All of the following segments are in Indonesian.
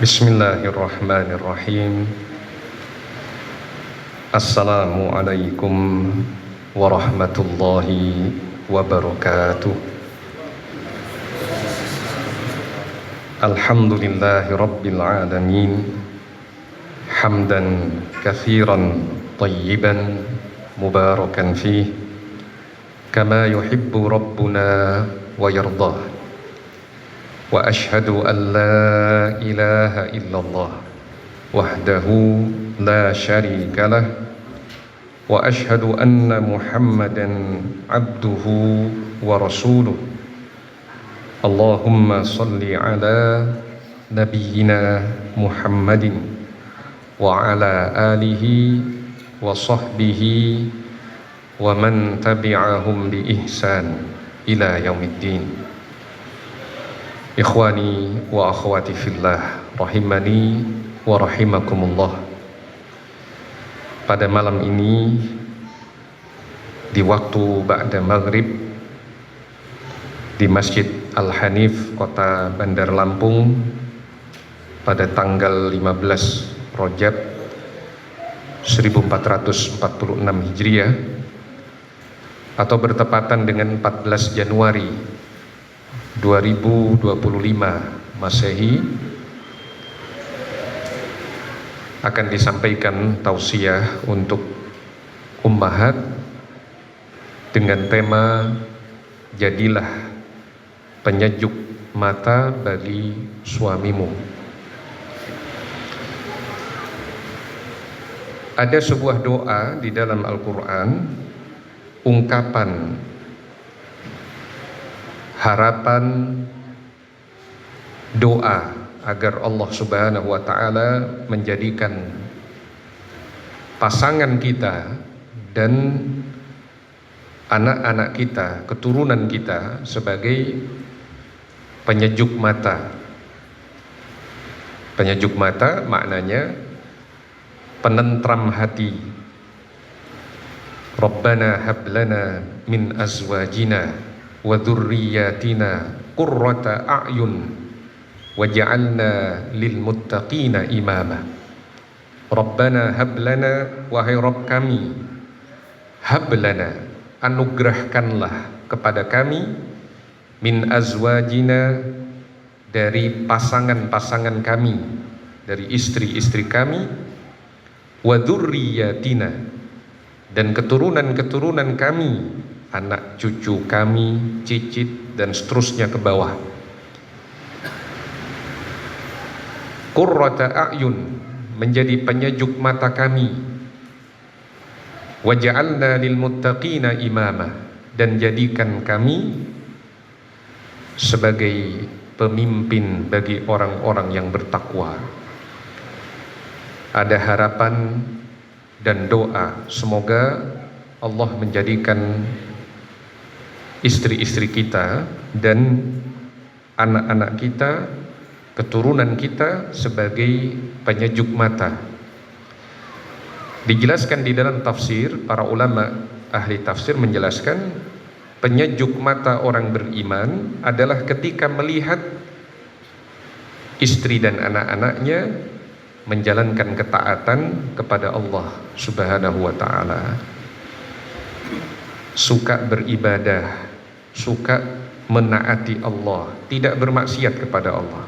Bismillahirrahmanirrahim. Assalamualaikum warahmatullahi wabarakatuh. Alhamdulillahi rabbil alamin. Hamdan katsiran tayyiban mubarakan fih kama yuhibbu rabbuna wa yardah. Wa ashhadu an la ilaha illallah wahdahu la syarika lah wa ashhadu anna Muhammadan abduhu wa rasuluh. Allahumma salli ala nabiyyina Muhammadin wa ala alihi wa sahbihi wa man tabi'ahum bi ihsan ila yaumiddin. Ikhwani wa akhwati fillah, rahimani wa rahimakumullah. Pada malam ini, di waktu ba'da maghrib, di Masjid Al-Hanif, Kota Bandar Lampung, pada tanggal 15 Rajab 1446 Hijriah, atau bertepatan dengan 14 Januari 2025 Masehi, akan disampaikan tausiah untuk ummahat dengan tema jadilah penyejuk mata bagi suamimu. Ada sebuah doa di dalam Al-Quran, ungkapan harapan doa agar Allah Subhanahu wa Ta'ala menjadikan pasangan kita dan anak-anak kita, keturunan kita sebagai penyejuk mata. Penyejuk mata maknanya penentram hati. Rabbana hablana min azwajina wa dzurriyyatina qurrata a'yun waj'alna lil muttaqina imama. Rabbana hablana, wahai Rabb kami, hablana, anugerahkanlah kepada kami, min azwajina, dari pasangan-pasangan kami, dari istri-istri kami, wa dzurriyyatina, dan keturunan-keturunan kami, anak cucu kami, cicit, dan seterusnya ke bawah. Qurrata a'yun, menjadi penyejuk mata kami. Waja'alna lil muttaqina imama, dan jadikan kami sebagai pemimpin bagi orang-orang yang bertakwa. Ada harapan dan doa, semoga Allah menjadikan istri-istri kita dan anak-anak kita, keturunan kita sebagai penyejuk mata. Dijelaskan di dalam tafsir, para ulama ahli tafsir menjelaskan penyejuk mata orang beriman adalah ketika melihat istri dan anak-anaknya menjalankan ketaatan kepada Allah Subhanahu wa Ta'ala, suka beribadah, suka menaati Allah, tidak bermaksiat kepada Allah.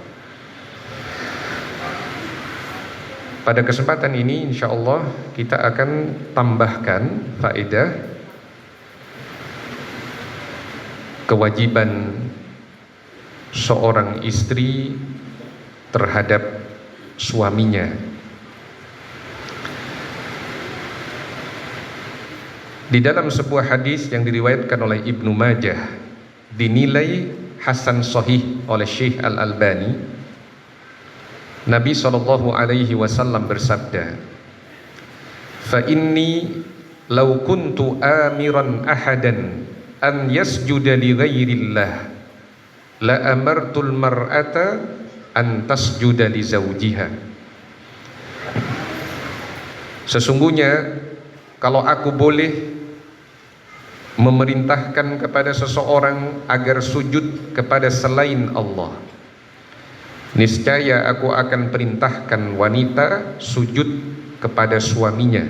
Pada kesempatan ini insyaallah kita akan tambahkan faedah kewajiban seorang istri terhadap suaminya. Di dalam sebuah hadis yang diriwayatkan oleh Ibnu Majah, dinilai hasan sahih oleh Syekh Al-Albani, Nabi SAW bersabda, "Fa inni law kuntu amiran ahadan an yasjuda li ghairillah la amartul mar'ata an tasjuda li zawjiha." Sesungguhnya kalau aku boleh memerintahkan kepada seseorang agar sujud kepada selain Allah, niscaya aku akan perintahkan wanita sujud kepada suaminya.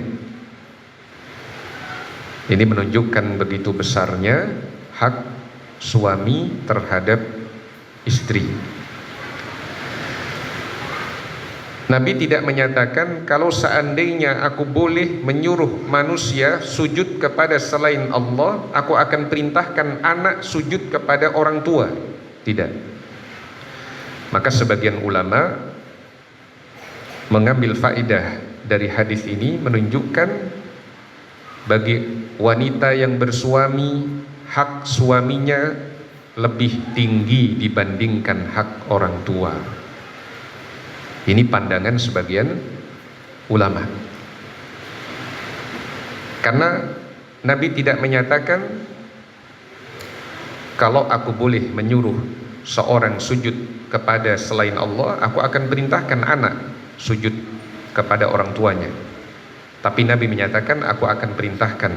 Ini menunjukkan begitu besarnya hak suami terhadap istri. Nabi tidak menyatakan kalau seandainya aku boleh menyuruh manusia sujud kepada selain Allah, aku akan perintahkan anak sujud kepada orang tua. Tidak. Maka sebagian ulama mengambil faedah dari hadis ini menunjukkan bagi wanita yang bersuami, hak suaminya lebih tinggi dibandingkan hak orang tua. Ini pandangan sebagian ulama. Karena Nabi tidak menyatakan kalau aku boleh menyuruh seorang sujud kepada selain Allah, aku akan perintahkan anak sujud kepada orang tuanya. Tapi Nabi menyatakan aku akan perintahkan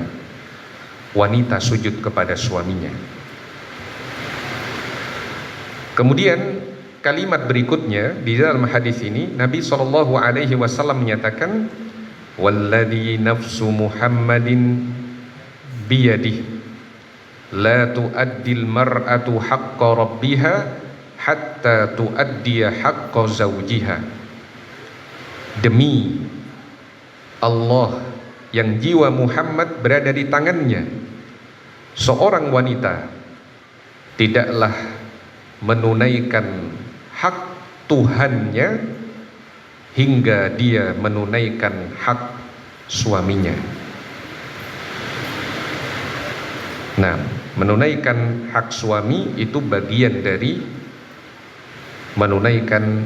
wanita sujud kepada suaminya. Kemudian kalimat berikutnya di dalam hadis ini Nabi SAW menyatakan, walladzi nafsu Muhammadin biyadihi la tu'addil mar'atu haqqa rabbiha hatta tu'addiya haqqa zawjiha. Demi Allah yang jiwa Muhammad berada di tangannya, seorang wanita tidaklah menunaikan hak Tuhannya hingga dia menunaikan hak suaminya. Nah, menunaikan hak suami itu bagian dari menunaikan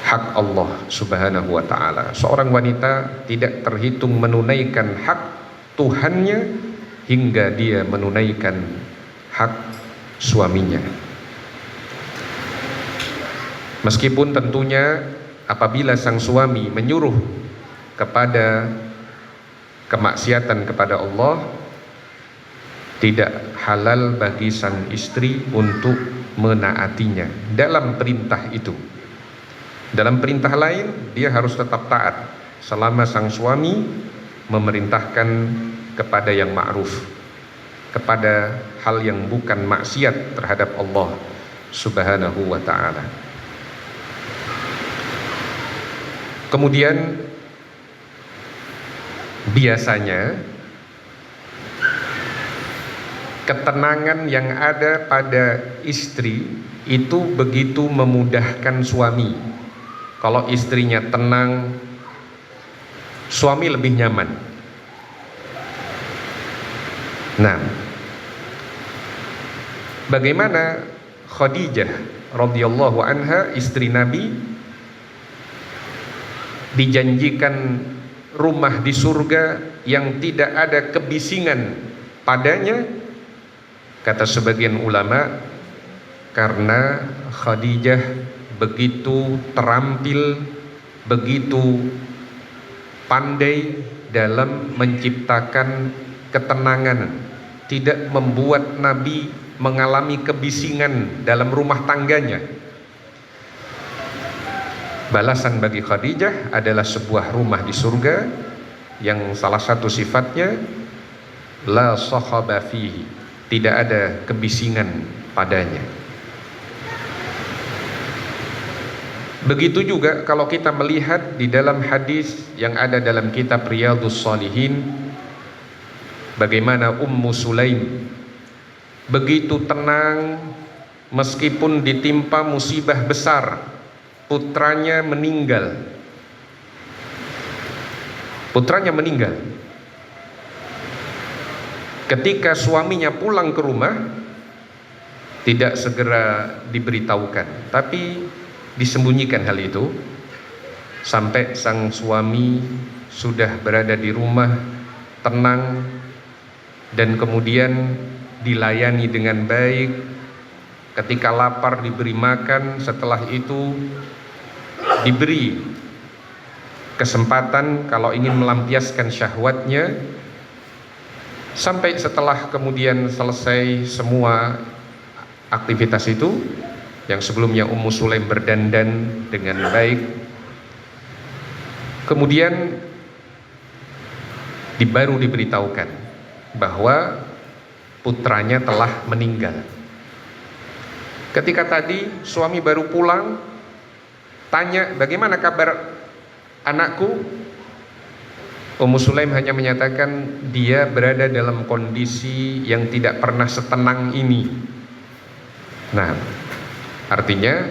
hak Allah Subhanahu wa ta'ala. Seorang wanita tidak terhitung menunaikan hak Tuhannya hingga dia menunaikan hak suaminya. Meskipun tentunya apabila sang suami menyuruh kepada kemaksiatan kepada Allah, tidak halal bagi sang istri untuk menaatinya dalam perintah itu. Dalam perintah lain dia harus tetap taat selama sang suami memerintahkan kepada yang ma'ruf, kepada hal yang bukan maksiat terhadap Allah Subhanahu wa ta'ala. Kemudian biasanya ketenangan yang ada pada istri itu begitu memudahkan suami. Kalau istrinya tenang, suami lebih nyaman. Nah, bagaimana Khadijah radhiyallahu anha, istri Nabi, dijanjikan rumah di surga yang tidak ada kebisingan padanya? Kata sebagian ulama, karena Khadijah begitu terampil, begitu pandai dalam menciptakan ketenangan, tidak membuat Nabi mengalami kebisingan dalam rumah tangganya. Balasan bagi Khadijah adalah sebuah rumah di surga yang salah satu sifatnya la sakhaba fihi, tidak ada kebisingan padanya. Begitu juga kalau kita melihat di dalam hadis yang ada dalam kitab Riyadhus Shalihin, bagaimana Ummu Sulaim begitu tenang meskipun ditimpa musibah besar, putranya meninggal. Ketika suaminya pulang ke rumah, tidak segera diberitahukan, tapi disembunyikan hal itu sampai sang suami sudah berada di rumah tenang dan kemudian dilayani dengan baik. Ketika lapar diberi makan, setelah itu diberi kesempatan kalau ingin melampiaskan syahwatnya, sampai setelah kemudian selesai semua aktivitas itu, yang sebelumnya Ummu Sulaim berdandan dengan baik, kemudian baru diberitahukan bahwa putranya telah meninggal. Ketika tadi suami baru pulang, tanya bagaimana kabar anakku, Ummu Sulaim hanya menyatakan dia berada dalam kondisi yang tidak pernah setenang ini. Nah, artinya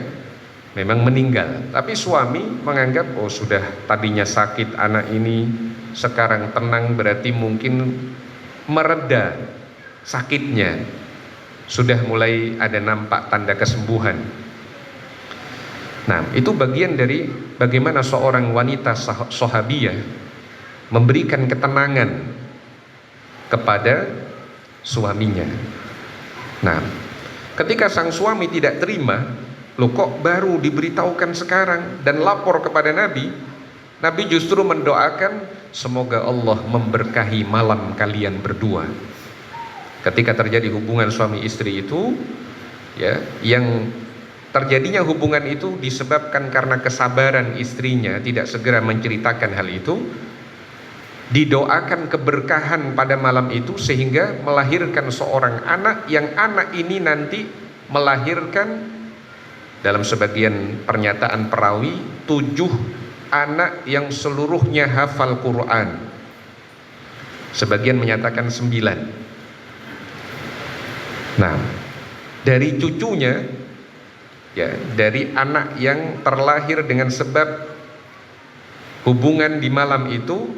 memang meninggal. Tapi suami menganggap, oh sudah tadinya sakit anak ini, sekarang tenang, berarti mungkin mereda sakitnya, sudah mulai ada nampak tanda kesembuhan. Nah, itu bagian dari bagaimana seorang wanita sahabiyah memberikan ketenangan kepada suaminya. Nah, ketika sang suami tidak terima, loh kok baru diberitahukan sekarang, dan lapor kepada Nabi, Nabi justru mendoakan semoga Allah memberkahi malam kalian berdua. Ketika terjadi hubungan suami istri itu, ya, yang terjadinya hubungan itu disebabkan karena kesabaran istrinya tidak segera menceritakan hal itu, didoakan keberkahan pada malam itu sehingga melahirkan seorang anak, yang anak ini nanti melahirkan, dalam sebagian pernyataan perawi, 7 anak yang seluruhnya hafal Quran. Sebagian menyatakan 9. Nah, dari cucunya, ya, dari anak yang terlahir dengan sebab hubungan di malam itu,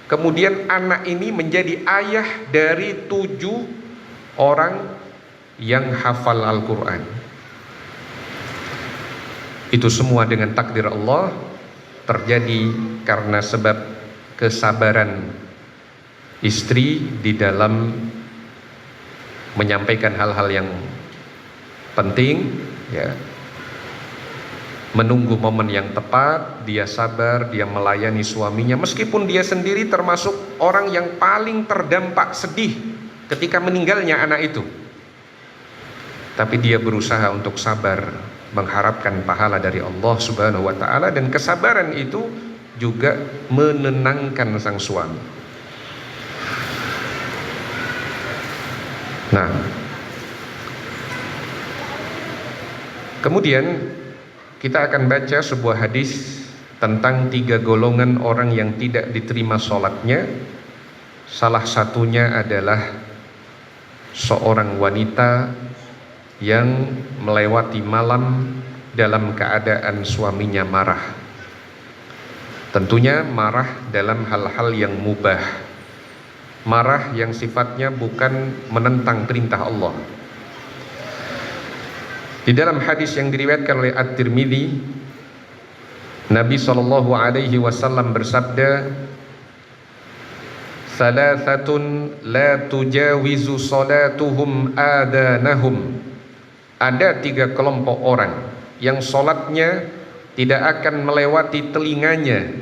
kemudian anak ini menjadi ayah dari 7 orang yang hafal Al-Quran. Itu semua dengan takdir Allah, terjadi karena sebab kesabaran istri di dalam menyampaikan hal-hal yang penting, ya, menunggu momen yang tepat, dia sabar, dia melayani suaminya, meskipun dia sendiri termasuk orang yang paling terdampak sedih ketika meninggalnya anak itu, tapi dia berusaha untuk sabar, mengharapkan pahala dari Allah Subhanahu wa ta'ala, dan kesabaran itu juga menenangkan sang suami. Nah, kemudian kita akan baca sebuah hadis tentang 3 golongan orang yang tidak diterima sholatnya. Salah satunya adalah seorang wanita yang melewati malam dalam keadaan suaminya marah. Tentunya marah dalam hal-hal yang mubah, marah yang sifatnya bukan menentang perintah Allah. Di dalam hadis yang diriwayatkan oleh At-Tirmidzi, Nabi SAW bersabda, "Thalathatun la tujawizu salatuhum adanahum." Ada 3 kelompok orang yang sholatnya tidak akan melewati telinganya,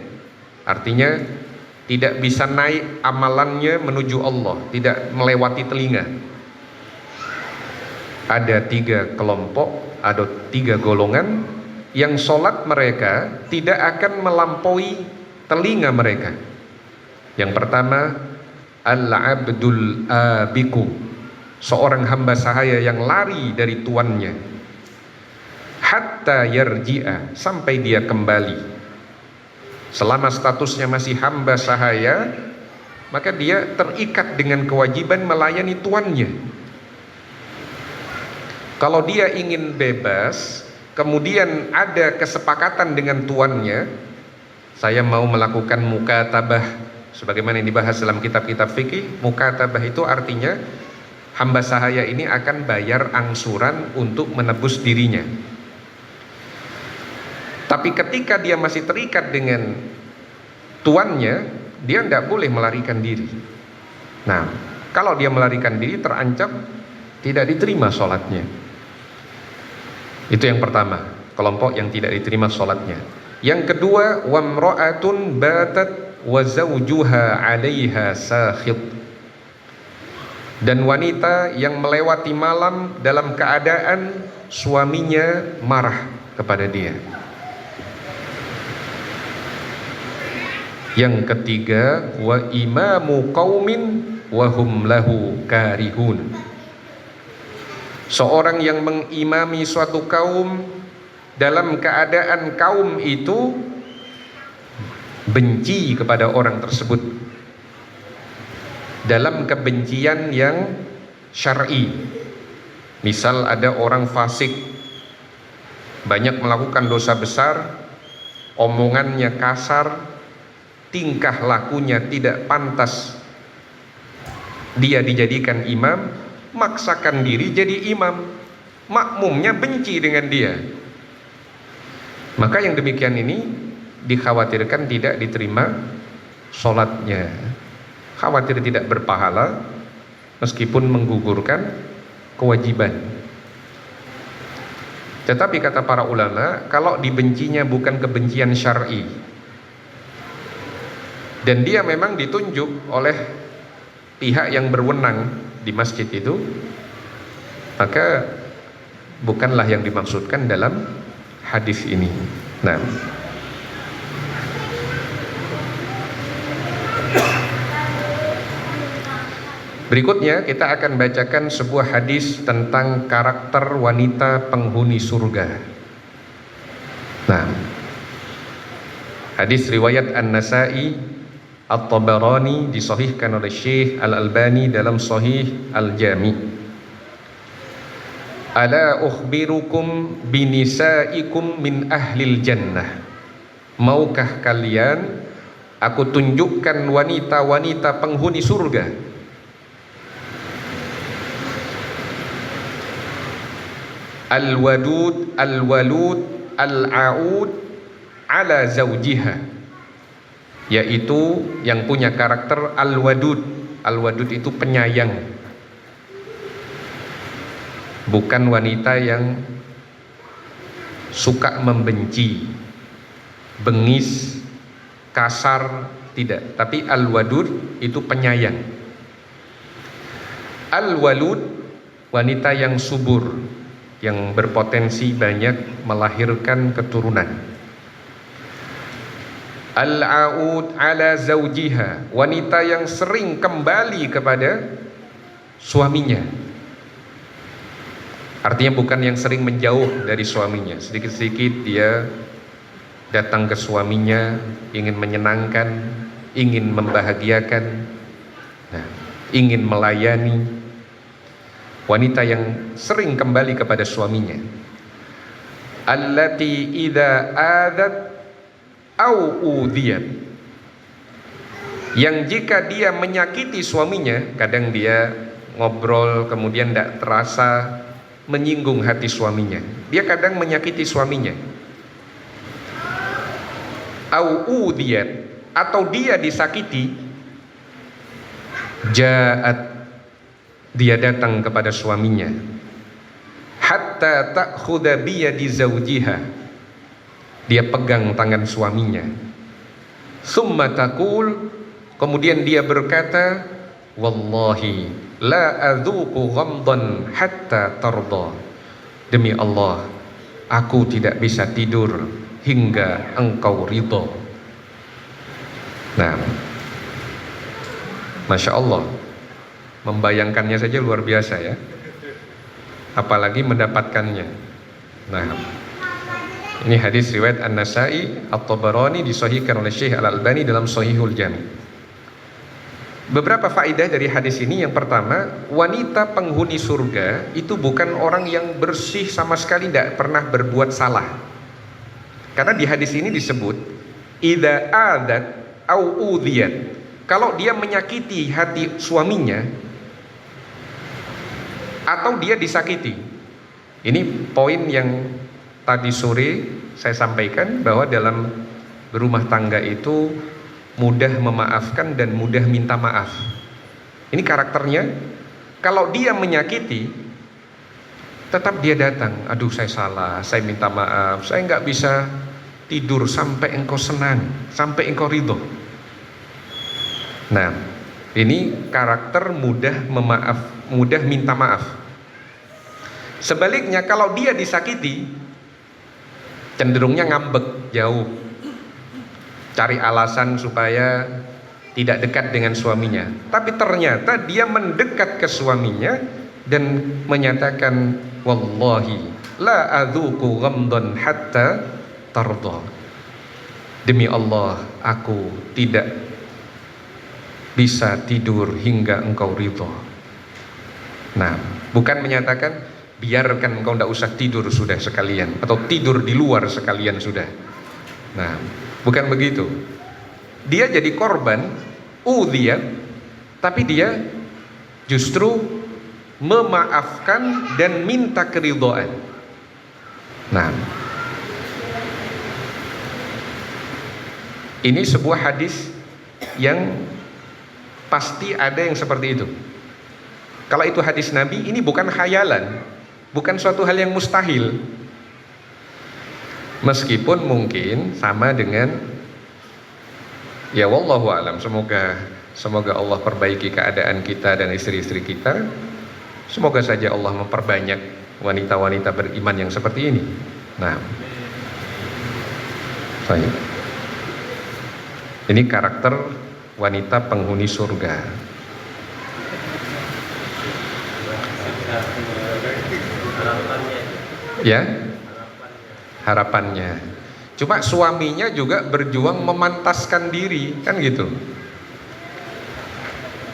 artinya tidak bisa naik amalannya menuju Allah, tidak melewati telinga. Ada 3 kelompok, ada 3 golongan yang sholat mereka tidak akan melampaui telinga mereka. Yang pertama, al-abdul abiku, seorang hamba sahaya yang lari dari tuannya, hatta yarji'a, sampai dia kembali. Selama statusnya masih hamba sahaya, maka dia terikat dengan kewajiban melayani tuannya. Kalau dia ingin bebas, kemudian ada kesepakatan dengan tuannya, saya mau melakukan mukatabah, sebagaimana yang dibahas dalam kitab-kitab fikih. Mukatabah itu artinya hamba sahaya ini akan bayar angsuran untuk menebus dirinya. Tapi ketika dia masih terikat dengan tuannya, dia tidak boleh melarikan diri. Nah, kalau dia melarikan diri, terancam tidak diterima sholatnya. Itu yang pertama, kelompok yang tidak diterima sholatnya. Yang kedua, wamra'atun batat wa zawjuha 'alaiha sakhit, dan wanita yang melewati malam dalam keadaan suaminya marah kepada dia. Yang ketiga, wa imamu qaumin wa hum lahu karihun. Seorang yang mengimami suatu kaum dalam keadaan kaum itu benci kepada orang tersebut dalam kebencian yang syar'i. Misal ada orang fasik, banyak melakukan dosa besar, omongannya kasar, tingkah lakunya tidak pantas dia dijadikan imam, maksakan diri jadi imam, makmumnya benci dengan dia. Maka yang demikian ini dikhawatirkan tidak diterima sholatnya, khawatir tidak berpahala meskipun menggugurkan kewajiban. Tetapi kata para ulama, kalau dibencinya bukan kebencian syar'i dan dia memang ditunjuk oleh pihak yang berwenang di masjid itu, maka bukanlah yang dimaksudkan dalam hadis ini. Nah, berikutnya kita akan bacakan sebuah hadis tentang karakter wanita penghuni surga. Nah, hadis riwayat An-Nasa'i, At-Tabarani, disahihkan oleh Syekh Al-Albani dalam Sahih Al-Jami. Ala ukhbirukum binisaikum min ahlil jannah. Maukah kalian aku tunjukkan wanita-wanita penghuni surga? Al-wadud, al-walud, al-aud ala zawjiha, yaitu yang punya karakter al-wadud. Al-wadud itu penyayang, bukan wanita yang suka membenci, bengis, kasar, tidak. Tapi al-wadud itu penyayang. Al-walud, wanita yang subur, yang berpotensi banyak melahirkan keturunan. Al-aud ala zawjiha, wanita yang sering kembali kepada suaminya. Artinya bukan yang sering menjauh dari suaminya. Sedikit-sedikit dia datang ke suaminya, ingin menyenangkan, ingin membahagiakan, ingin melayani. Wanita yang sering kembali kepada suaminya. Allati idza adat au udhiyat, yang jika dia menyakiti suaminya, kadang dia ngobrol kemudian tidak terasa menyinggung hati suaminya, dia kadang menyakiti suaminya. Au udhiyat, atau dia disakiti, ja'at, dia datang kepada suaminya, hatta ta'khudha biyadi zawjiha, dia pegang tangan suaminya. Summa taqul, kemudian dia berkata, wallahi la adzuqu ghamdan hatta tarda, demi Allah aku tidak bisa tidur hingga engkau ridho. Nah, Masya Allah, membayangkannya saja luar biasa ya, apalagi mendapatkannya. Nah, ini hadis riwayat An-Nasa'i, At-Tabarani, disahihkan oleh Syekh Al-Albani dalam Sahihul Jami. Beberapa faedah dari hadis ini. Yang pertama, wanita penghuni surga itu bukan orang yang bersih sama sekali, tidak pernah berbuat salah. Karena di hadis ini disebut idza adat au udhiyat, kalau dia menyakiti hati suaminya atau dia disakiti. Ini poin yang tadi sore saya sampaikan, bahwa dalam berumah tangga itu mudah memaafkan dan mudah minta maaf. Ini karakternya. Kalau dia menyakiti, tetap dia datang, aduh saya salah, saya minta maaf, saya nggak bisa tidur sampai engkau senang, sampai engkau ridho. Nah, ini karakter mudah memaaf, mudah minta maaf. Sebaliknya kalau dia disakiti, cenderungnya ngambek, jauh, cari alasan supaya tidak dekat dengan suaminya. Tapi ternyata dia mendekat ke suaminya dan menyatakan, wallahi la adzuqu ghamdan hatta tarda. Demi Allah, aku tidak bisa tidur hingga engkau ridho. Nah, bukan menyatakan biarkan engkau tidak usah tidur sudah sekalian, atau tidur di luar sekalian sudah. Nah, bukan begitu. Dia jadi korban udhiyah, tapi dia justru memaafkan dan minta keridhaan. Nah, ini sebuah hadis yang pasti ada yang seperti itu. Kalau itu hadis Nabi, ini bukan khayalan, bukan suatu hal yang mustahil. Meskipun mungkin sama dengan, ya wallahu alam, semoga Allah perbaiki keadaan kita dan istri-istri kita. Semoga saja Allah memperbanyak wanita-wanita beriman yang seperti ini. Nah, ini karakter wanita penghuni surga. Ya, harapannya. Cuma suaminya juga berjuang memantaskan diri, kan gitu.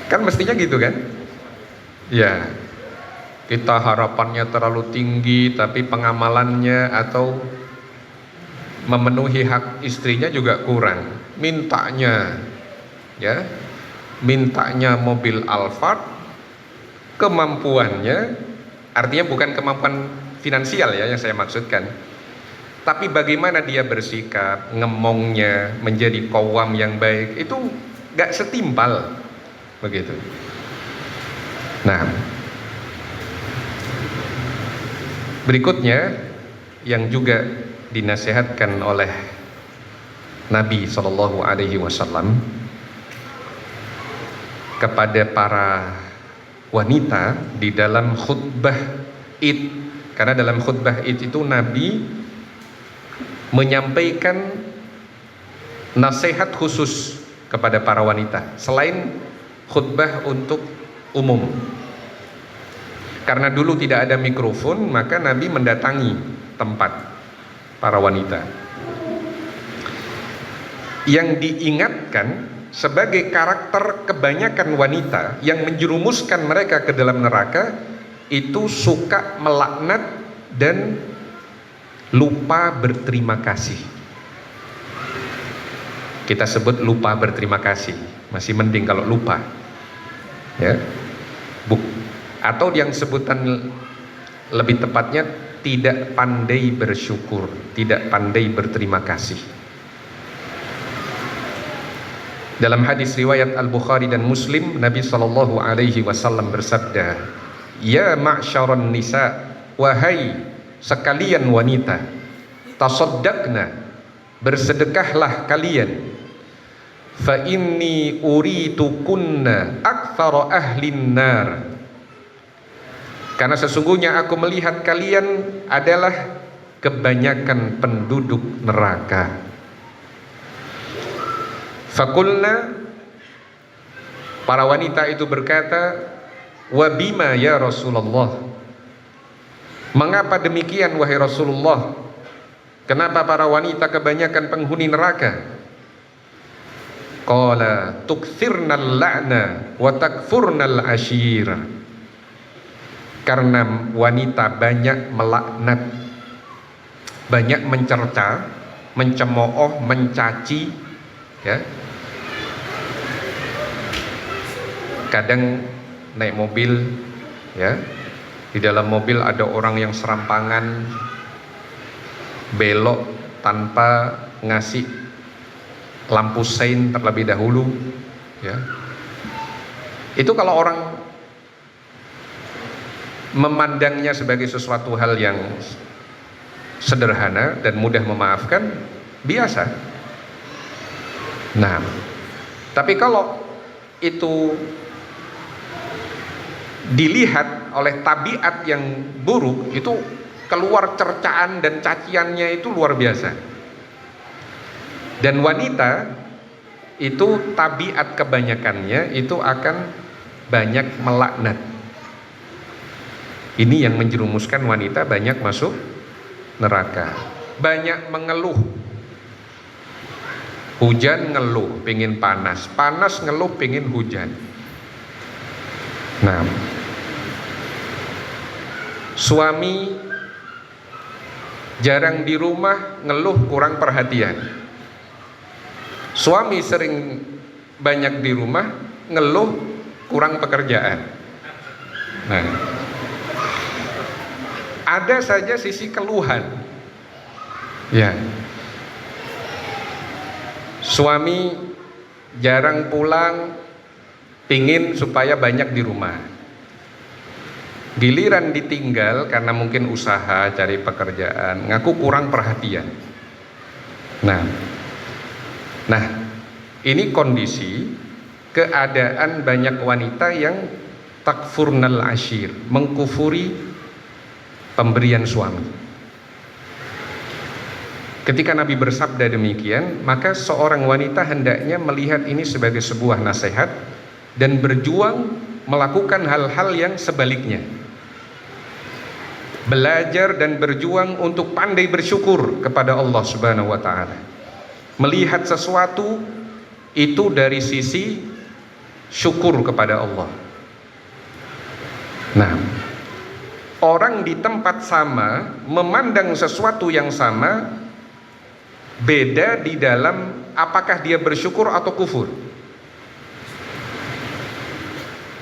Kan mestinya gitu kan? Ya, kita harapannya terlalu tinggi, tapi pengamalannya atau memenuhi hak istrinya juga kurang. Mintanya, ya, mintanya mobil Alphard, kemampuannya, artinya bukan kemampuan finansial ya yang saya maksudkan, tapi bagaimana dia bersikap, ngemongnya, menjadi qawwam yang baik, itu gak setimpal begitu. Nah, berikutnya yang juga dinasihatkan oleh Nabi SAW kepada para wanita di dalam khutbah Id, karena dalam khutbah Id itu Nabi menyampaikan nasihat khusus kepada para wanita selain khutbah untuk umum. Karena dulu tidak ada mikrofon, maka Nabi mendatangi tempat para wanita. Yang diingatkan sebagai karakter kebanyakan wanita yang menjerumuskan mereka ke dalam neraka, itu suka melaknat dan lupa berterima kasih. Kita sebut lupa berterima kasih, masih mending kalau lupa, ya. Atau yang sebutan lebih tepatnya tidak pandai bersyukur, tidak pandai berterima kasih. Dalam hadis riwayat Al-Bukhari dan Muslim, Nabi SAW bersabda, ya ma'syaron nisa, wahai sekalian wanita, tasaddaqna, bersedekahlah kalian, fa inni uritukunna aktsara ahlin nar, karena sesungguhnya aku melihat kalian adalah kebanyakan penduduk neraka. Fakulna, para wanita itu berkata, wa bima ya Rasulullah, mengapa demikian wahai Rasulullah? Kenapa para wanita kebanyakan penghuni neraka? Qala tukthirnal la'na wa takfurnal ashir, karena wanita banyak melaknat, banyak mencerca, mencemooh, mencaci, ya. Kadang naik mobil, ya, di dalam mobil ada orang yang serampangan, belok tanpa ngasih lampu sein terlebih dahulu, ya. Itu kalau orang memandangnya sebagai sesuatu hal yang sederhana dan mudah memaafkan, biasa. Nah, tapi kalau itu dilihat oleh tabiat yang buruk itu keluar cercaan dan caciannya itu luar biasa. Dan wanita itu tabiat kebanyakannya itu akan banyak melaknat. Ini yang menjerumuskan wanita banyak masuk neraka. Banyak mengeluh. Hujan ngeluh pengen panas, panas ngeluh pengen hujan. Nah, suami jarang di rumah ngeluh kurang perhatian. Suami sering banyak di rumah ngeluh kurang pekerjaan. Nah, ada saja sisi keluhan. Ya. Suami jarang pulang, pingin supaya banyak di rumah. Giliran ditinggal karena mungkin usaha cari pekerjaan, ngaku kurang perhatian. Nah, ini kondisi keadaan banyak wanita yang takfurnal ashir, mengkufuri pemberian suami. Ketika Nabi bersabda demikian, maka seorang wanita hendaknya melihat ini sebagai sebuah nasihat dan berjuang melakukan hal-hal yang sebaliknya. Belajar dan berjuang untuk pandai bersyukur kepada Allah Subhanahu wa taala. Melihat sesuatu itu dari sisi syukur kepada Allah. Nah, orang di tempat sama memandang sesuatu yang sama, beda di dalam apakah dia bersyukur atau kufur.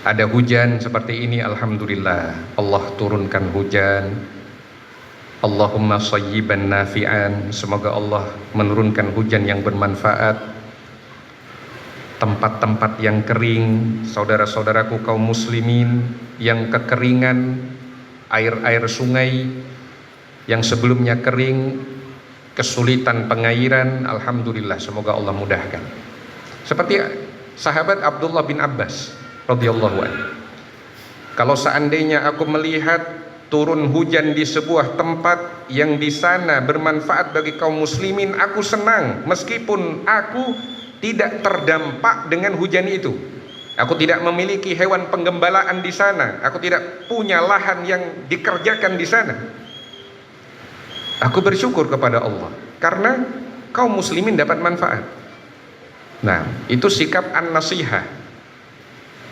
Ada hujan seperti ini, alhamdulillah, Allah turunkan hujan. Allahumma shayyiban nafi'an, semoga Allah menurunkan hujan yang bermanfaat. Tempat-tempat yang kering, saudara-saudaraku kaum muslimin yang kekeringan, air-air sungai yang sebelumnya kering, kesulitan pengairan, alhamdulillah, semoga Allah mudahkan. Seperti sahabat Abdullah bin Abbas radhiyallahu anhu, kalau seandainya aku melihat turun hujan di sebuah tempat yang di sana bermanfaat bagi kaum muslimin, aku senang meskipun aku tidak terdampak dengan hujan itu. Aku tidak memiliki hewan penggembalaan di sana, aku tidak punya lahan yang dikerjakan di sana. Aku bersyukur kepada Allah karena kaum muslimin dapat manfaat. Nah, itu sikap an-nasihah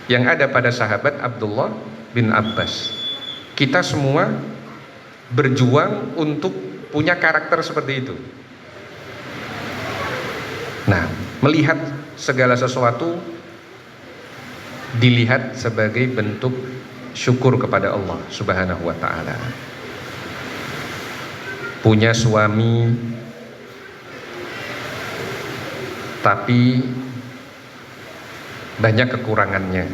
yang ada pada sahabat Abdullah bin Abbas. Kita semua berjuang untuk punya karakter seperti itu. Nah, melihat segala sesuatu dilihat sebagai bentuk syukur kepada Allah Subhanahu wa taala. Punya suami tapi banyak kekurangannya,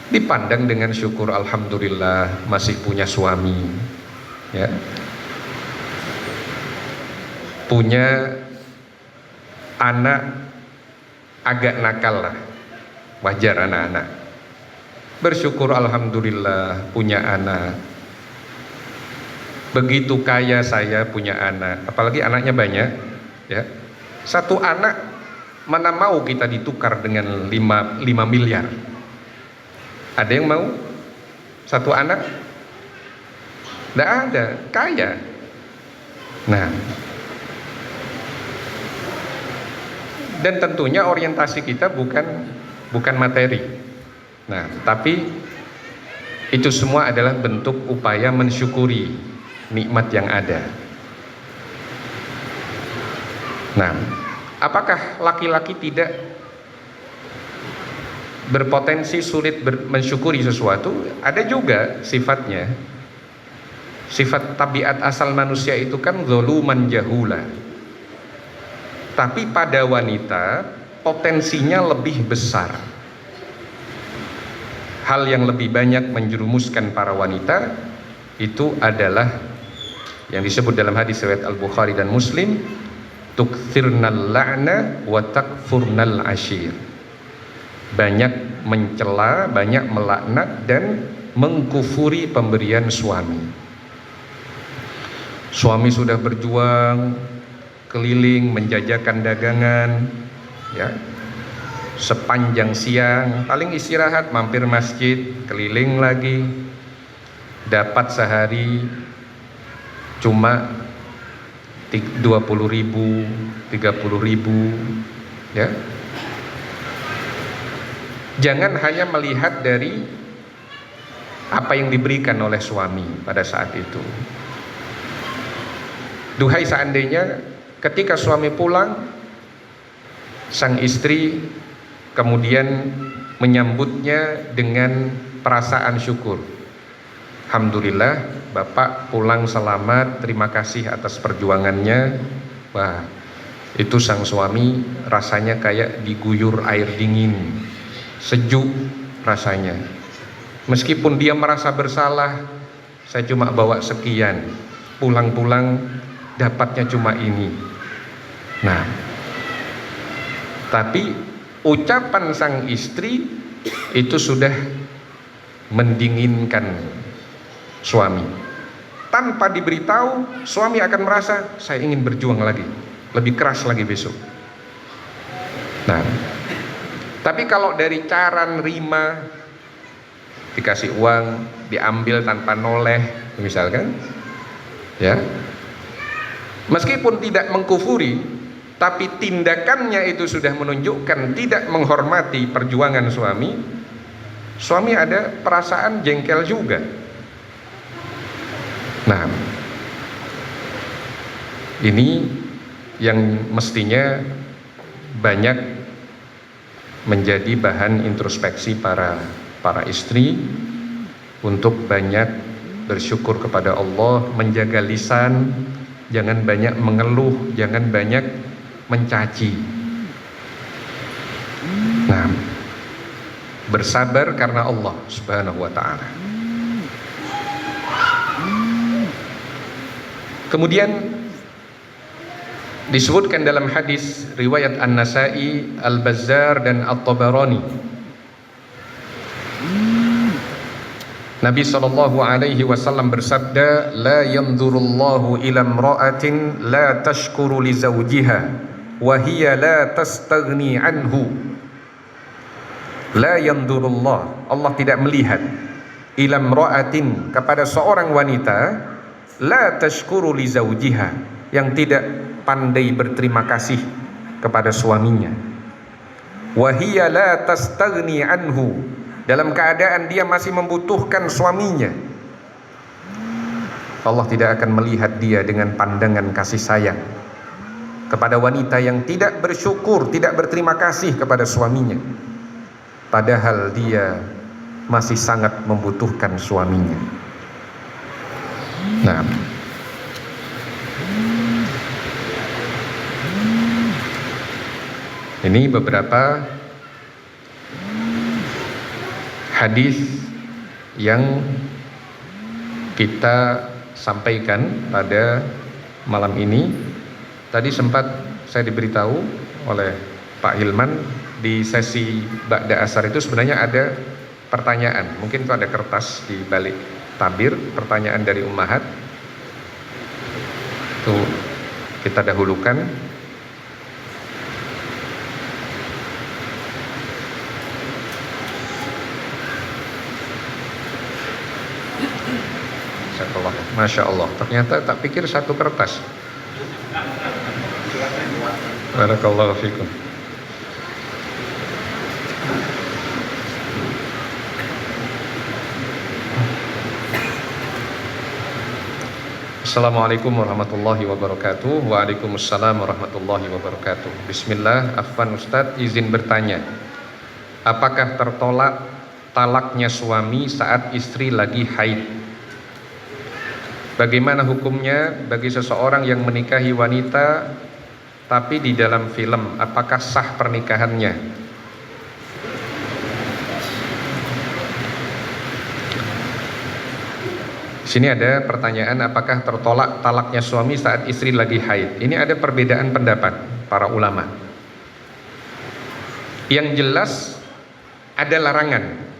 dipandang dengan syukur, alhamdulillah masih punya suami, ya. Punya anak agak nakal lah, wajar anak-anak. Bersyukur alhamdulillah punya anak. Begitu kaya saya punya anak, apalagi anaknya banyak, ya. Satu anak mana mau kita ditukar dengan 5 miliar? Ada yang mau? Satu anak? Tidak ada, kaya. Nah, dan tentunya orientasi kita bukan materi. Nah, tapi itu semua adalah bentuk upaya mensyukuri nikmat yang ada. Nah, apakah laki-laki tidak berpotensi sulit mensyukuri sesuatu? Ada juga sifatnya. Sifat tabiat asal manusia itu kan zaluman jahula. Tapi pada wanita potensinya lebih besar. Hal yang lebih banyak menjerumuskan para wanita itu adalah yang disebut dalam hadis riwayat Al-Bukhari dan Muslim, tukthirnal la'na wa takfurnal ashir. Banyak mencela, banyak melaknat dan mengkufuri pemberian suami. Suami sudah berjuang keliling menjajakan dagangan, ya, sepanjang siang, paling istirahat mampir masjid, keliling lagi, dapat sehari cuma 20.000, 30.000, ya. Jangan hanya melihat dari apa yang diberikan oleh suami pada saat itu. Duhai seandainya ketika suami pulang, sang istri kemudian menyambutnya dengan perasaan syukur. Alhamdulillah, Bapak pulang selamat, terima kasih atas perjuangannya. Wah, itu sang suami rasanya kayak diguyur air dingin, sejuk rasanya. Meskipun dia merasa bersalah, saya cuma bawa sekian, pulang-pulang dapatnya cuma ini. Nah, tapi ucapan sang istri itu sudah mendinginkan suami. Tanpa diberitahu, suami akan merasa saya ingin berjuang lagi, lebih keras lagi besok. Nah, tapi kalau dari cara nerima, dikasih uang, diambil tanpa noleh, misalkan, ya, meskipun tidak mengkufuri, tapi tindakannya itu sudah menunjukkan tidak menghormati perjuangan suami, suami ada perasaan jengkel juga. Nah, ini yang mestinya banyak menjadi bahan introspeksi para istri untuk banyak bersyukur kepada Allah, menjaga lisan, jangan banyak mengeluh, jangan banyak mencaci. Nah, bersabar karena Allah Subhanahu wa ta'ala. Kemudian disebutkan dalam hadis riwayat An-Nasa'i, Al-Bazzar dan At-Tabarani, Nabi SAW bersabda, la yanzurullahu ila imra'atin la tashkuru li zawjiha wa hiya la tastaghni anhu. La yanzurullah, Allah tidak melihat, ila imra'atin, kepada seorang wanita, la tashkuru li zawjiha, yang tidak pandai berterima kasih kepada suaminya, wa hiya la tastaghni anhu, dalam keadaan dia masih membutuhkan suaminya. Allah tidak akan melihat dia dengan pandangan kasih sayang kepada wanita yang tidak bersyukur, tidak berterima kasih kepada suaminya, padahal dia masih sangat membutuhkan suaminya. Nah, ini beberapa hadis yang kita sampaikan pada malam ini. Tadi sempat saya diberitahu oleh Pak Hilman di sesi Ba'da Asar itu sebenarnya ada pertanyaan, mungkin itu ada kertas di balik tabir, pertanyaan dari ummahat itu kita dahulukan. Masya Allah, ternyata tak pikir satu kertas. Barakallahu fikum. Assalamualaikum warahmatullahi wabarakatuh. Waalaikumsalam warahmatullahi wabarakatuh. Bismillah, afwan Ustadz, izin bertanya, apakah tertolak talaknya suami saat istri lagi haid? Bagaimana hukumnya bagi seseorang yang menikahi wanita tapi di dalam film, apakah sah pernikahannya? Sini ada pertanyaan, apakah tertolak talaknya suami saat istri lagi haid? Ini ada perbedaan pendapat para ulama. Yang jelas ada larangan.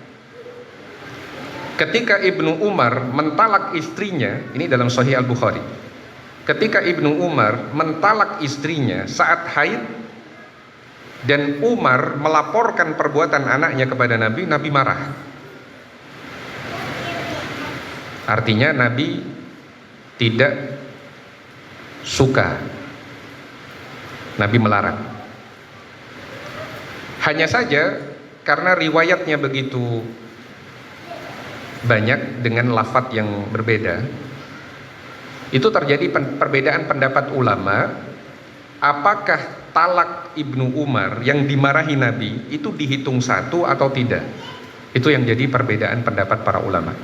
Ketika Ibnu Umar mentalak istrinya, ini dalam Sahih Al-Bukhari. Ketika Ibnu Umar mentalak istrinya saat haid dan Umar melaporkan perbuatan anaknya kepada Nabi, Nabi marah. Artinya Nabi tidak suka. Nabi melarang. Hanya saja karena riwayatnya begitu banyak dengan lafadz yang berbeda, itu terjadi perbedaan pendapat ulama. Apakah talak Ibnu Umar yang dimarahi Nabi itu dihitung satu atau tidak? Itu yang jadi perbedaan pendapat para ulama.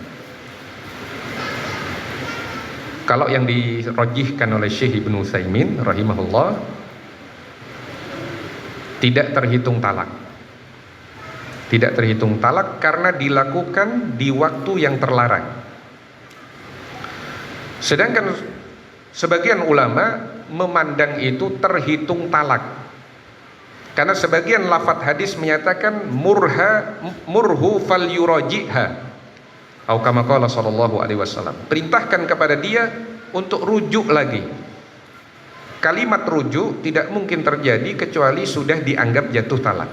Kalau yang dirojihkan oleh Syekh Ibnu Utsaimin rahimahullah, tidak terhitung talak. Tidak terhitung talak karena dilakukan di waktu yang terlarang. Sedangkan sebagian ulama memandang itu terhitung talak, karena sebagian lafadz hadis menyatakan murhu fal yuraji'ha, atau kama qala sallallahu alaihi wasallam, perintahkan kepada dia untuk rujuk lagi. Kalimat rujuk tidak mungkin terjadi kecuali sudah dianggap jatuh talak.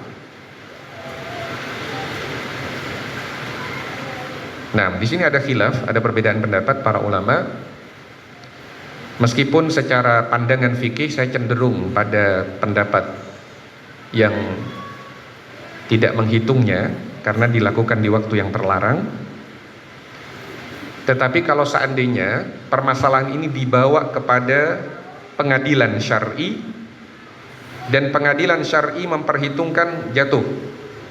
Nah, di sini ada khilaf, ada perbedaan pendapat para ulama. Meskipun secara pandangan fikih saya cenderung pada pendapat yang tidak menghitungnya karena dilakukan di waktu yang terlarang. Tetapi kalau seandainya permasalahan ini dibawa kepada pengadilan syar'i dan pengadilan syar'i memperhitungkan jatuh,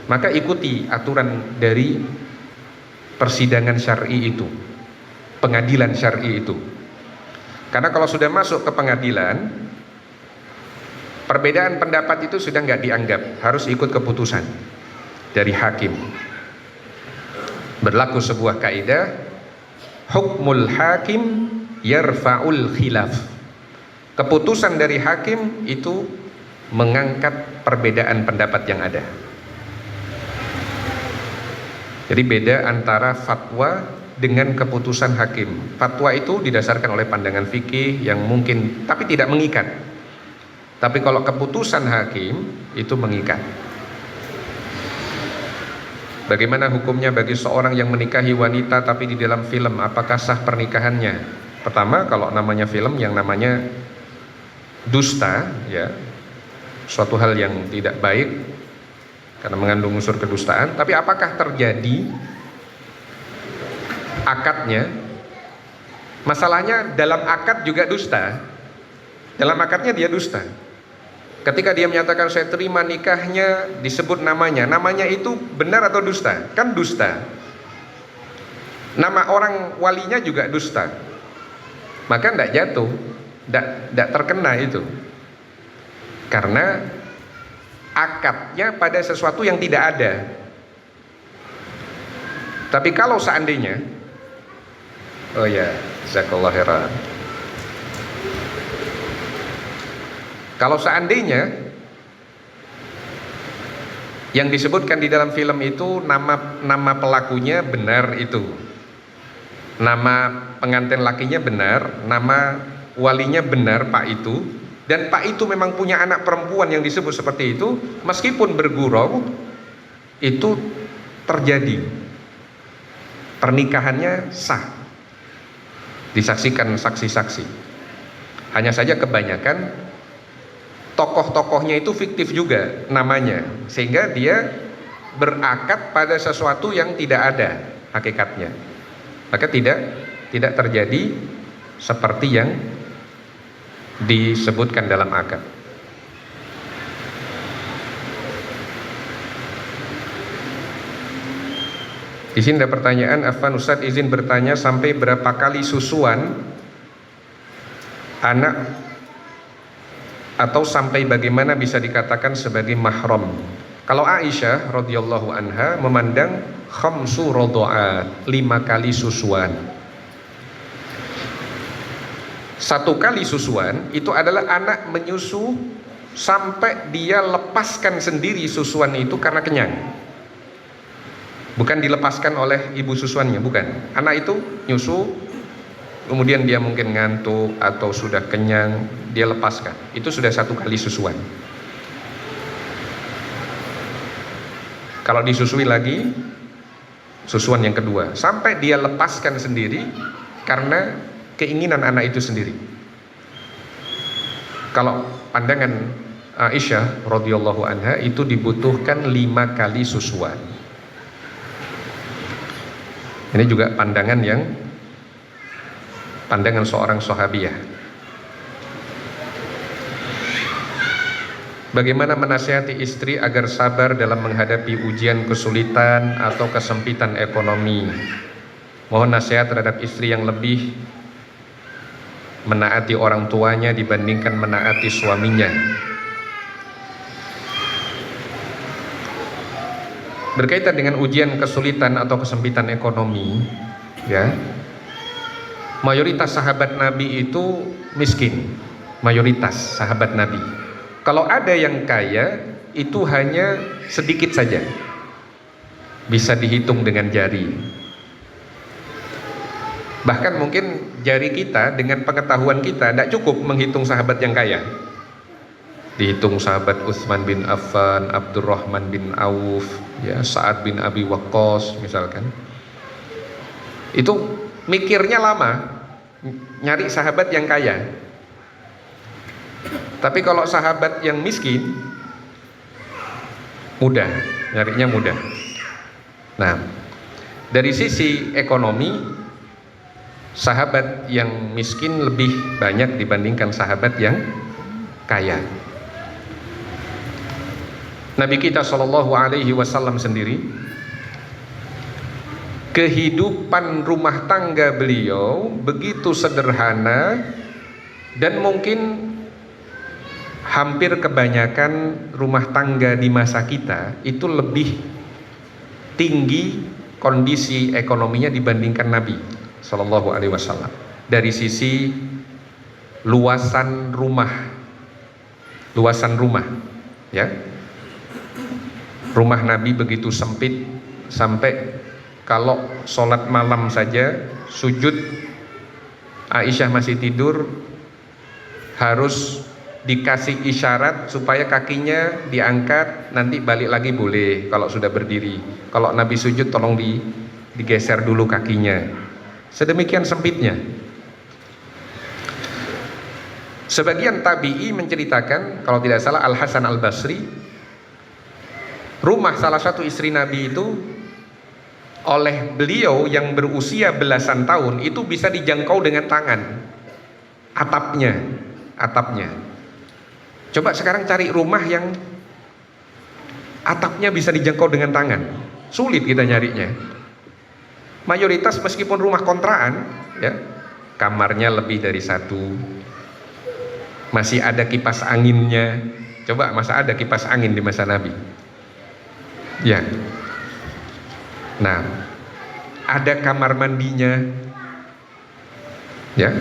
maka ikuti aturan dari persidangan syar'i itu, pengadilan syar'i itu. Karena kalau sudah masuk ke pengadilan, perbedaan pendapat itu sudah nggak dianggap, harus ikut keputusan dari hakim. Berlaku sebuah kaidah, hukmul hakim yarfa'ul khilaf. Keputusan dari hakim itu mengangkat perbedaan pendapat yang ada. Jadi beda antara fatwa dengan keputusan hakim. Fatwa itu didasarkan oleh pandangan fikih yang mungkin tapi tidak mengikat. Tapi kalau keputusan hakim itu mengikat. Bagaimana hukumnya bagi seorang yang menikahi wanita tapi di dalam film, apakah sah pernikahannya? Pertama, kalau namanya film yang namanya dusta, ya, suatu hal yang tidak baik karena mengandung unsur kedustaan. Tapi apakah terjadi akadnya? Masalahnya dalam akad juga dusta. Dalam akadnya dia dusta. Ketika dia menyatakan saya terima nikahnya, disebut namanya itu benar atau dusta? Kan dusta. Nama orang walinya juga dusta. Maka tidak jatuh, tidak terkena itu. Karena akadnya pada sesuatu yang tidak ada. Tapi kalau seandainya, oh ya, jazakallahu khairan. Kalau seandainya yang disebutkan di dalam film itu nama pelakunya benar itu, nama pengantin lakinya benar, nama walinya benar Pak itu, dan Pak itu memang punya anak perempuan yang disebut seperti itu, meskipun bergurau itu terjadi, pernikahannya sah, disaksikan saksi-saksi. Hanya saja kebanyakan tokoh-tokohnya itu fiktif juga namanya, sehingga dia berakad pada sesuatu yang tidak ada hakikatnya, maka tidak terjadi seperti yang disebutkan dalam akad. Di sini ada pertanyaan, Afwan Ustadz izin bertanya, sampai berapa kali susuan anak, atau sampai bagaimana bisa dikatakan sebagai mahram? Kalau Aisyah radhiyallahu anha memandang khamsu radha'at, 5 kali susuan. 1 kali susuan itu adalah anak menyusu sampai dia lepaskan sendiri susuan itu karena kenyang. Bukan dilepaskan oleh ibu susuannya, bukan. Anak itu nyusu, kemudian dia mungkin ngantuk atau sudah kenyang, dia lepaskan. Itu sudah satu kali susuan. Kalau disusui lagi, susuan yang kedua, sampai dia lepaskan sendiri karena keinginan anak itu sendiri. Kalau pandangan Aisyah radhiyallahu anha itu dibutuhkan 5 kali susuan. Ini juga pandangan seorang sahabiah. Bagaimana menasihati istri agar sabar dalam menghadapi ujian kesulitan atau kesempitan ekonomi? Mohon nasihat terhadap istri yang lebih menaati orang tuanya dibandingkan menaati suaminya. Berkaitan dengan ujian kesulitan atau kesempitan ekonomi, ya, mayoritas sahabat Nabi itu miskin. Mayoritas sahabat Nabi. Kalau ada yang kaya, itu hanya sedikit saja, bisa dihitung dengan jari. Bahkan mungkin jari kita dengan pengetahuan kita tidak cukup menghitung sahabat yang kaya. Dihitung sahabat Utsman bin Affan, Abdurrahman bin Auf, ya, Sa'ad bin Abi Waqqas misalkan. Itu mikirnya lama, nyari sahabat yang kaya. Tapi kalau sahabat yang miskin, mudah, nyarinya mudah. Nah, dari sisi ekonomi, sahabat yang miskin lebih banyak dibandingkan sahabat yang kaya. Nabi kita SAW sendiri, kehidupan rumah tangga beliau begitu sederhana, dan mungkin hampir kebanyakan rumah tangga di masa kita itu lebih tinggi kondisi ekonominya dibandingkan Nabi SAW. Dari sisi luasan rumah, ya, rumah Nabi begitu sempit sampai kalau sholat malam saja sujud, Aisyah masih tidur, harus dikasih isyarat supaya kakinya diangkat, nanti balik lagi boleh kalau sudah berdiri. Kalau Nabi sujud tolong digeser dulu kakinya. Sedemikian sempitnya. Sebagian tabi'i menceritakan, kalau tidak salah Al Hasan Al Basri, rumah salah satu istri Nabi itu oleh beliau yang berusia belasan tahun itu bisa dijangkau dengan tangan, atapnya. Coba sekarang cari rumah yang atapnya bisa dijangkau dengan tangan, sulit kita nyarinya. Mayoritas meskipun rumah kontrakan, ya, kamarnya lebih dari satu, masih ada kipas anginnya. Coba masa ada kipas angin di masa Nabi? Ya. Nah, ada kamar mandinya, ya.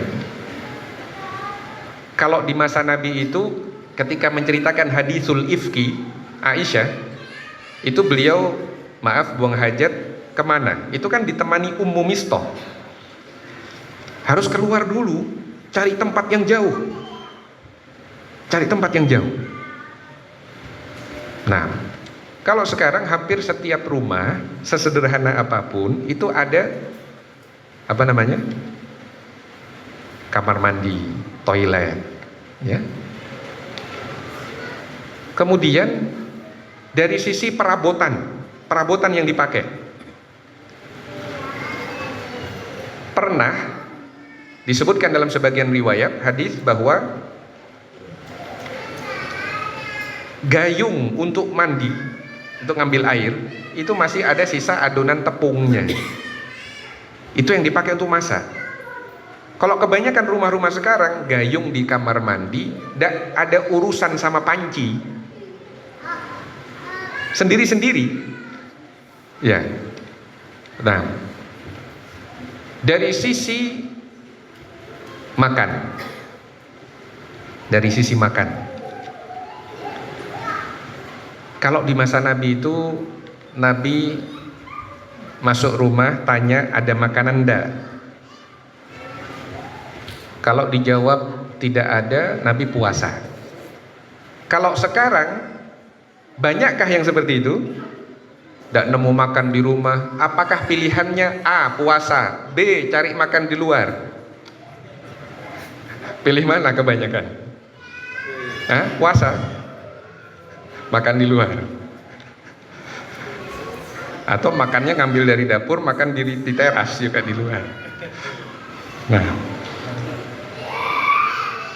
Kalau di masa Nabi itu, ketika menceritakan hadisul ifki Aisyah, itu beliau buang hajat kemana? Itu kan ditemani Ummu Mistah. Harus keluar dulu, cari tempat yang jauh. Nah, kalau sekarang hampir setiap rumah, sesederhana apapun, itu ada kamar mandi, toilet, ya. Kemudian dari sisi perabotan yang dipakai, pernah disebutkan dalam sebagian riwayat hadis bahwa gayung untuk mandi, untuk ngambil air, itu masih ada sisa adonan tepungnya. Itu yang dipakai untuk masak. Kalau kebanyakan rumah-rumah sekarang, gayung di kamar mandi, ada urusan sama panci, sendiri-sendiri, ya. Nah, dari sisi makan, kalau di masa Nabi itu, Nabi masuk rumah tanya ada makanan enggak. Kalau dijawab tidak ada, Nabi puasa. Kalau sekarang banyakkah yang seperti itu? Tidak nemu makan di rumah, apakah pilihannya A. puasa, B. cari makan di luar? Pilih mana kebanyakan? Puasa, makan di luar, atau makannya ngambil dari dapur, makan di teras juga di luar. Nah,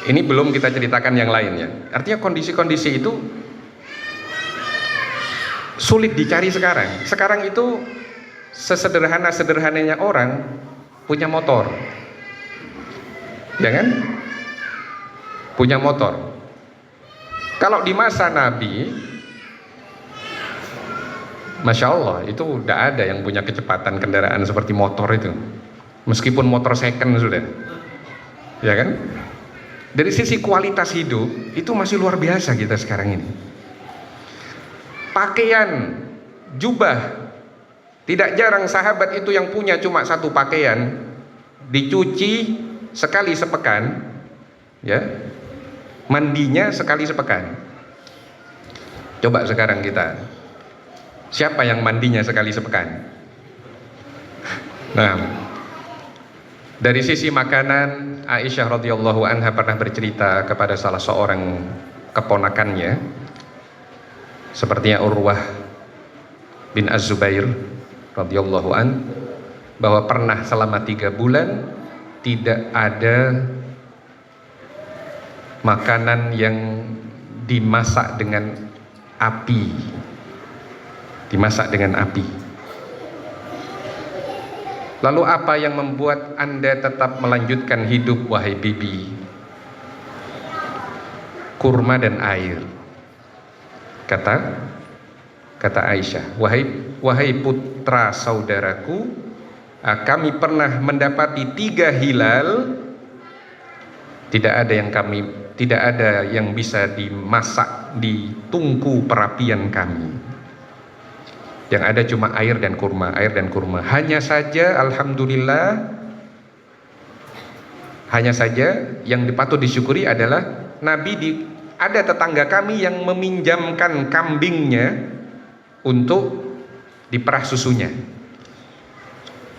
ini belum kita ceritakan yang lainnya. Artinya kondisi-kondisi itu sulit dicari sekarang. Sekarang itu sesederhana-sederhananya orang punya motor, ya kan? Punya motor. Kalau di masa Nabi, Masya Allah, itu tidak ada yang punya kecepatan kendaraan seperti motor itu. Meskipun motor second sudah, ya kan? Dari sisi kualitas hidup itu masih luar biasa kita sekarang ini. Pakaian, jubah, tidak jarang sahabat itu yang punya cuma satu pakaian, dicuci sekali sepekan, ya, mandinya sekali sepekan. Coba sekarang kita, siapa yang mandinya sekali sepekan? Nah, dari sisi makanan, Aisyah radhiyallahu anha pernah bercerita kepada salah seorang keponakannya, sepertinya Urwah bin Az-Zubair radhiyallahu an, bahwa pernah selama 3 bulan tidak ada makanan yang dimasak dengan api, Lalu apa yang membuat Anda tetap melanjutkan hidup, wahai bibi? Kurma dan air. Kata Aisyah, wahai putra saudaraku, kami pernah mendapati 3 hilal, tidak ada yang bisa dimasak di tungku perapian kami. Yang ada cuma air dan kurma. Hanya saja, alhamdulillah, yang patut disyukuri adalah ada tetangga kami yang meminjamkan kambingnya untuk diperah susunya.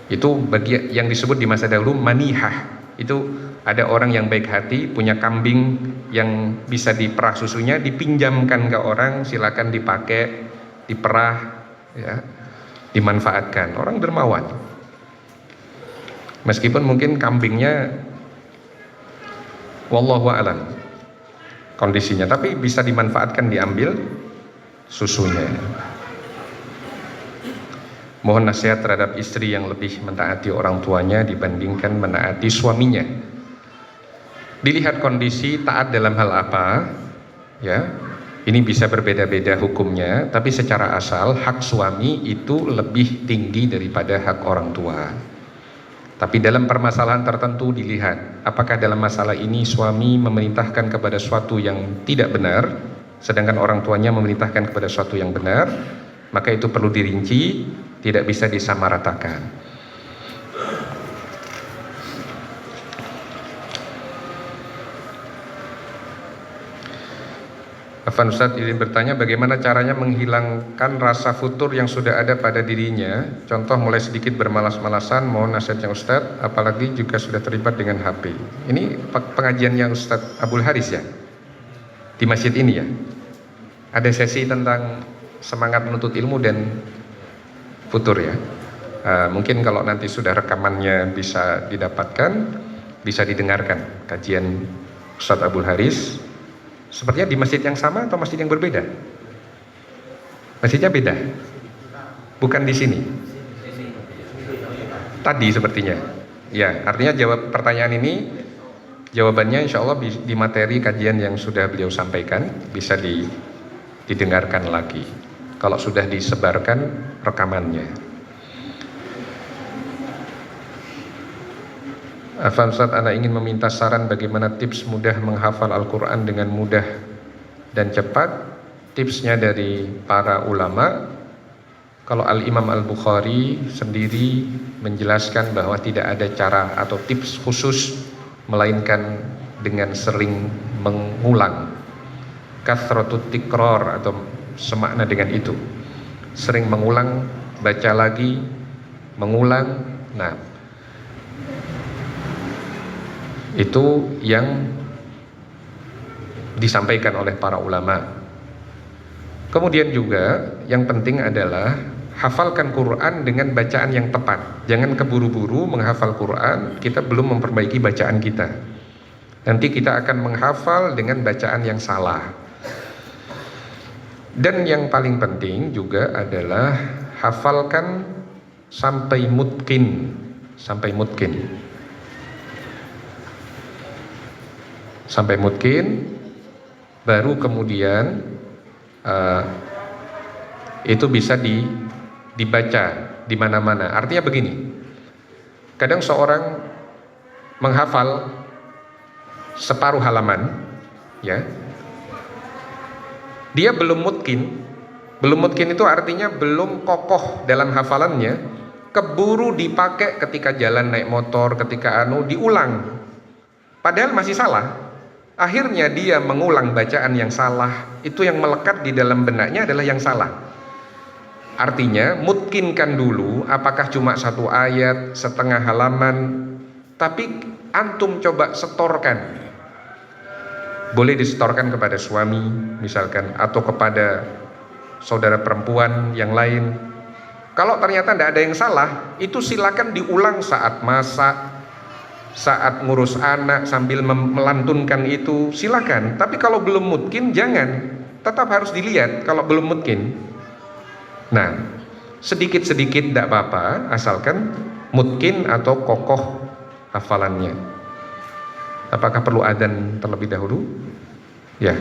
Itu bagi yang disebut di masa dahulu manihah. Itu ada orang yang baik hati punya kambing yang bisa diperah susunya, dipinjamkan ke orang, silakan dipakai, diperah, ya, dimanfaatkan. Orang dermawan, meskipun mungkin kambingnya wallahu a'lam kondisinya, tapi bisa dimanfaatkan, diambil susunya. Mohon nasihat terhadap istri yang lebih mentaati orang tuanya dibandingkan menaati suaminya. Dilihat kondisi taat dalam hal apa, ya. Ini bisa berbeda-beda hukumnya, tapi secara asal hak suami itu lebih tinggi daripada hak orang tua. Tapi dalam permasalahan tertentu dilihat, apakah dalam masalah ini suami memerintahkan kepada suatu yang tidak benar, sedangkan orang tuanya memerintahkan kepada suatu yang benar, maka itu perlu dirinci, tidak bisa disamaratakan. Afan Ustadz izin bertanya, bagaimana caranya menghilangkan rasa futur yang sudah ada pada dirinya? Contoh mulai sedikit bermalas-malasan, mohon nasihatnya Ustadz, apalagi juga sudah terlibat dengan HP. Ini pengajiannya Ustadz Abdul Haris ya? Di masjid ini ya? Ada sesi tentang semangat menuntut ilmu dan futur ya? Mungkin kalau nanti sudah rekamannya bisa didapatkan, bisa didengarkan kajian Ustadz Abdul Haris. Sepertinya di masjid yang sama atau masjid yang berbeda? Masjidnya beda? Bukan di sini? Tadi sepertinya. Ya, artinya jawab pertanyaan ini, jawabannya insya Allah di materi kajian yang sudah beliau sampaikan, bisa didengarkan lagi. Kalau sudah disebarkan rekamannya. Afan Ustadz, Anda ingin meminta saran bagaimana tips mudah menghafal Al-Quran dengan mudah dan cepat. Tipsnya dari para ulama, Kalau Al-Imam Al-Bukhari sendiri menjelaskan bahwa tidak ada cara atau tips khusus, melainkan dengan sering mengulang. Kathratut tikror atau semakna dengan itu. Sering mengulang, baca lagi, mengulang. Nah, itu yang disampaikan oleh para ulama. Kemudian juga yang penting adalah hafalkan Quran dengan bacaan yang tepat. Jangan keburu-buru menghafal Quran, kita belum memperbaiki bacaan kita. Nanti kita akan menghafal dengan bacaan yang salah. Dan yang paling penting juga adalah hafalkan sampai mutqin, sampai mutqin. Sampai mutqin, baru kemudian itu bisa dibaca di mana-mana. Artinya begini, kadang seorang menghafal separuh halaman, ya, dia belum mutqin. Belum mutqin itu artinya belum kokoh dalam hafalannya, keburu dipakai ketika jalan naik motor, ketika diulang, padahal masih salah. Akhirnya dia mengulang bacaan yang salah. Itu yang melekat di dalam benaknya adalah yang salah. Artinya mutkinkan dulu, apakah cuma satu ayat, setengah halaman, tapi antum coba setorkan. Boleh disetorkan kepada suami misalkan, atau kepada saudara perempuan yang lain. Kalau ternyata tidak ada yang salah, itu silakan diulang saat masak, saat ngurus anak sambil melantunkan itu, silakan. Tapi kalau belum mutkin jangan, tetap harus dilihat kalau belum mutkin. Nah, sedikit-sedikit tidak apa-apa, asalkan mutkin atau kokoh hafalannya. Apakah perlu adzan terlebih dahulu? Ya.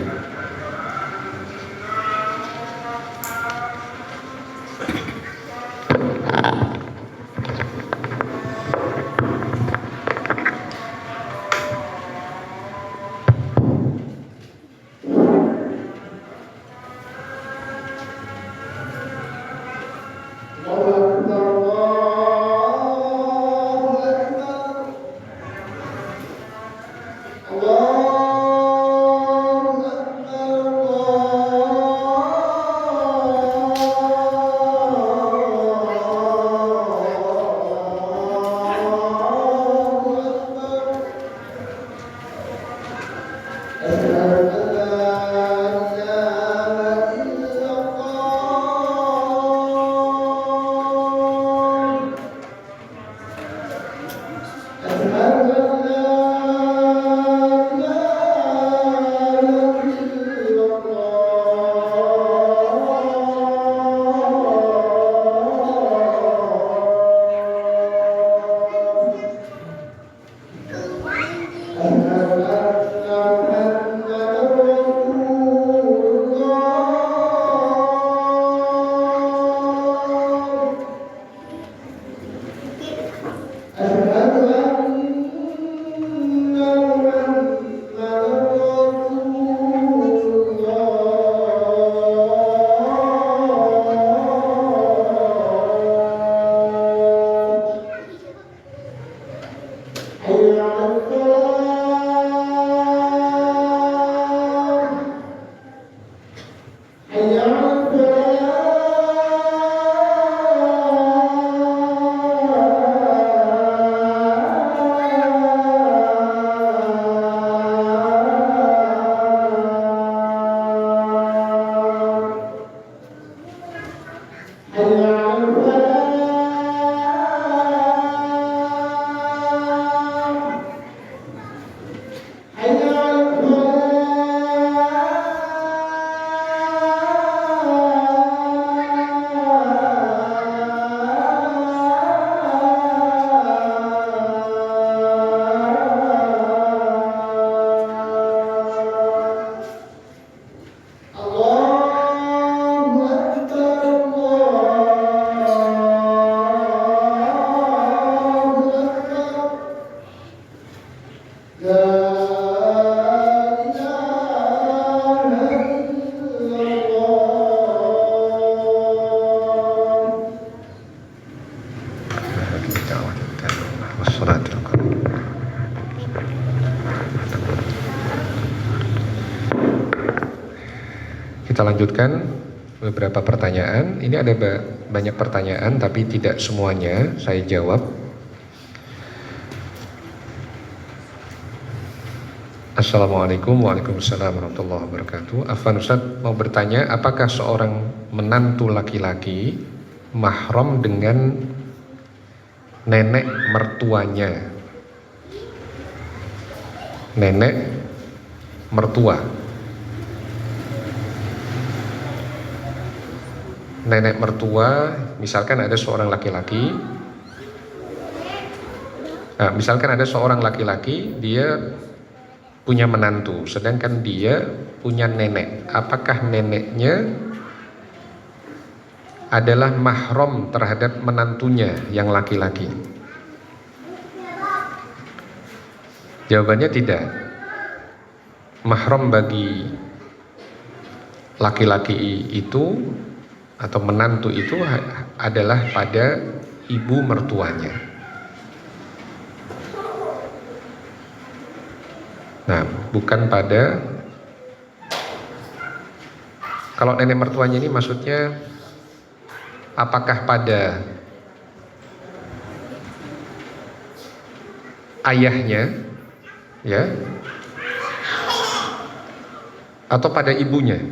Kita lanjutkan beberapa pertanyaan. Ini ada banyak pertanyaan tapi tidak semuanya saya jawab. Assalamualaikum Waalaikumsalam warahmatullahi wabarakatuh. Afwan Ustaz mau bertanya, apakah seorang menantu laki-laki mahram dengan nenek mertuanya? Nenek mertua. Nenek mertua, misalkan ada seorang laki-laki. Nah, misalkan ada seorang laki-laki, dia punya menantu, sedangkan dia punya nenek. Apakah neneknya adalah mahram terhadap menantunya yang laki-laki? Jawabannya tidak. Mahram bagi laki-laki itu atau menantu itu adalah pada ibu mertuanya. Nah, bukan pada, kalau nenek mertuanya ini maksudnya apakah pada ayahnya, ya, atau pada ibunya.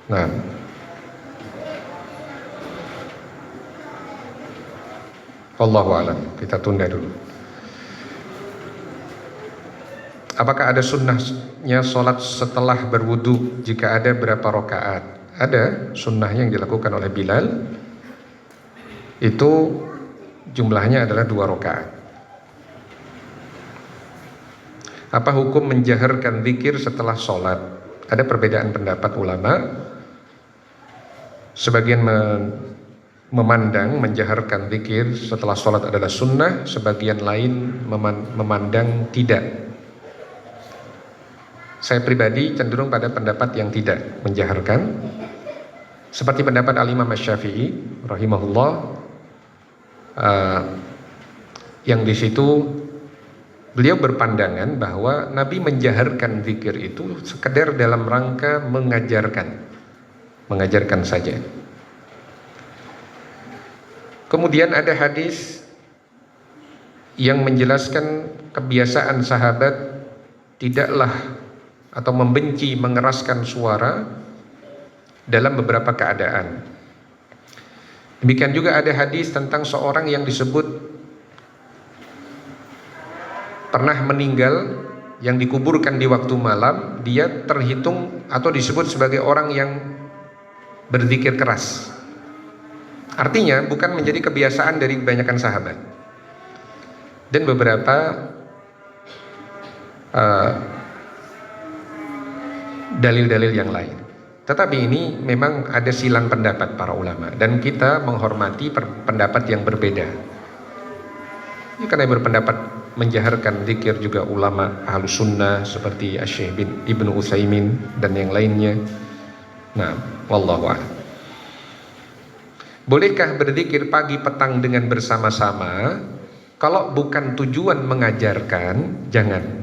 Nah, wallahu a'lam, kita tunda dulu. Apakah ada sunnahnya sholat setelah berwudu? Jika ada, berapa rakaat? Ada sunnahnya yang dilakukan oleh Bilal. Itu jumlahnya adalah 2 rakaat. Apa hukum menjaharkan zikir setelah sholat? Ada perbedaan pendapat ulama. Sebagian memandang menjaharkan zikir setelah sholat adalah sunnah, sebagian lain memandang tidak. Saya pribadi cenderung pada pendapat yang tidak menjaharkan, seperti pendapat Al-Imam Asy-Syafi'i rahimahullah, yang di situ beliau berpandangan bahwa Nabi menjaharkan zikir itu sekedar dalam rangka mengajarkan saja. Kemudian ada hadis yang menjelaskan kebiasaan sahabat tidaklah atau membenci mengeraskan suara dalam beberapa keadaan. Demikian juga ada hadis tentang seorang yang disebut pernah meninggal yang dikuburkan di waktu malam, dia terhitung atau disebut sebagai orang yang berzikir keras. Artinya bukan menjadi kebiasaan dari kebanyakan sahabat. Dan beberapa dalil-dalil yang lain. Tetapi ini memang ada silang pendapat para ulama, dan kita menghormati pendapat yang berbeda. Ini karena berpendapat menjaharkan zikir juga ulama Ahlus Sunnah seperti Asy-Syaikh Ibnu Utsaimin dan yang lainnya. Nah, wallahu a'lam. Bolehkah berzikir pagi petang dengan bersama-sama? Kalau bukan tujuan mengajarkan, jangan.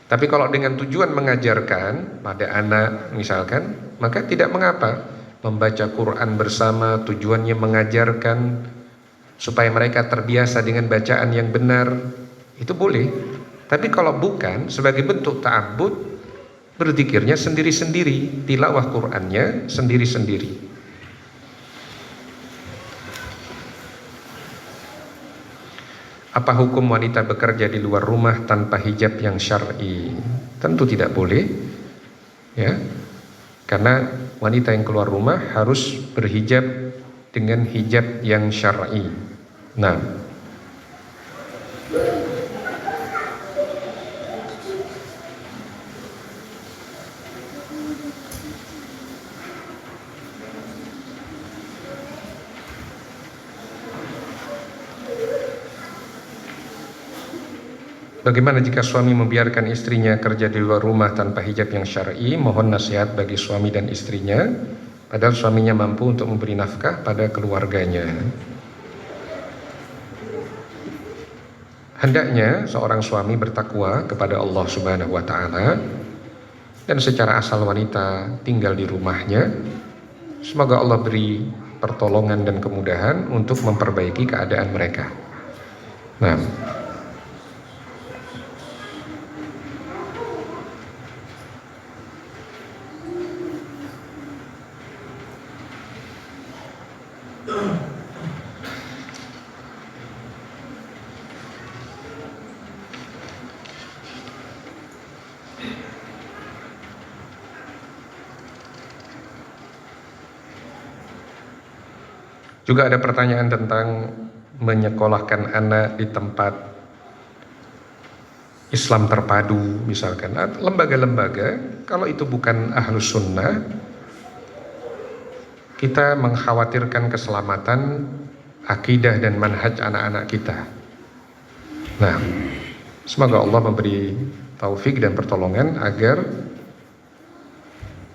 Tapi kalau dengan tujuan mengajarkan pada anak misalkan, maka tidak mengapa membaca Quran bersama, tujuannya mengajarkan supaya mereka terbiasa dengan bacaan yang benar, itu boleh. Tapi kalau bukan sebagai bentuk ta'abbud, berzikirnya sendiri-sendiri, tilawah Qurannya sendiri-sendiri. Apa hukum wanita bekerja di luar rumah tanpa hijab yang syar'i? Tentu tidak boleh, ya, karena wanita yang keluar rumah harus berhijab dengan hijab yang syar'i. Nah, bagaimana jika suami membiarkan istrinya kerja di luar rumah tanpa hijab yang syar'i? Mohon nasihat bagi suami dan istrinya, padahal suaminya mampu untuk memberi nafkah pada keluarganya. Hendaknya seorang suami bertakwa kepada Allah Subhanahu wa taala dan secara asal wanita tinggal di rumahnya. Semoga Allah beri pertolongan dan kemudahan untuk memperbaiki keadaan mereka. Nah, juga ada pertanyaan tentang menyekolahkan anak di tempat Islam terpadu misalkan, lembaga-lembaga. Kalau itu bukan ahlus sunnah, kita mengkhawatirkan keselamatan akidah dan manhaj anak-anak kita. Nah, semoga Allah memberi taufik dan pertolongan agar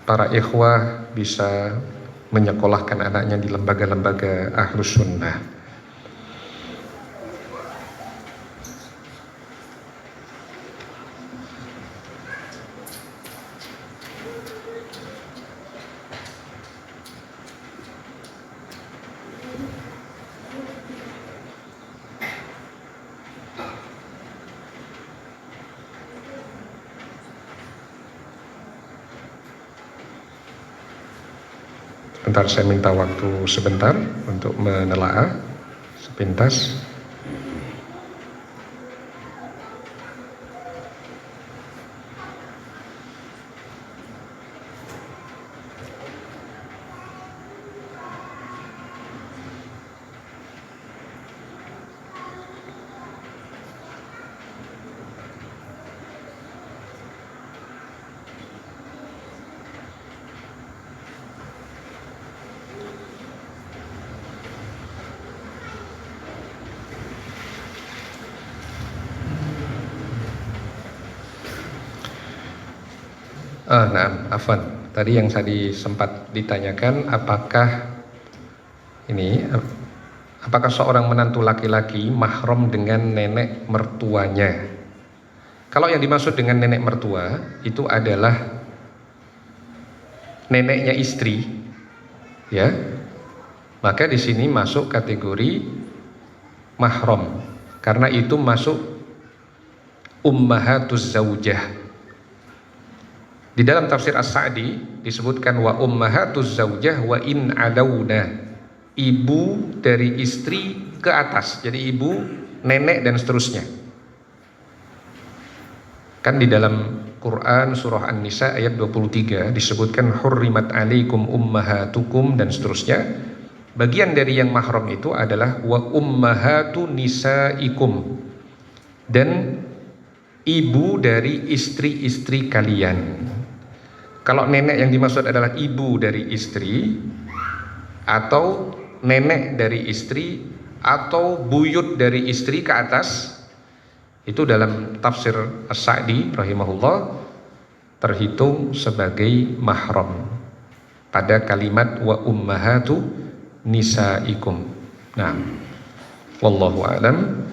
para ikhwah bisa menyekolahkan anaknya di lembaga-lembaga ahlus sunnah. Sebentar, saya minta waktu sebentar untuk menelaah sepintas. Nah, Afwan, tadi yang sempat ditanyakan apakah seorang menantu laki-laki mahram dengan nenek mertuanya. Kalau yang dimaksud dengan nenek mertua itu adalah neneknya istri, ya, maka di sini masuk kategori mahram, karena itu masuk ummahatuz zaujah. Di dalam tafsir As-Sa'di disebutkan wa ummahatuz zaujah wa in adawna, ibu dari istri ke atas, jadi ibu, nenek dan seterusnya. Kan di dalam Quran surah An-Nisa ayat 23 disebutkan hurrimat alaikum ummahatukum dan seterusnya. Bagian dari yang mahram itu adalah wa ummahatu nisaikum, dan ibu dari istri-istri kalian. Kalau nenek yang dimaksud adalah ibu dari istri, atau nenek dari istri, atau buyut dari istri ke atas, itu dalam tafsir As-Sa'di rahimahullah terhitung sebagai mahram pada kalimat wa ummahatu nisaikum. Nah, wallahu a'lam.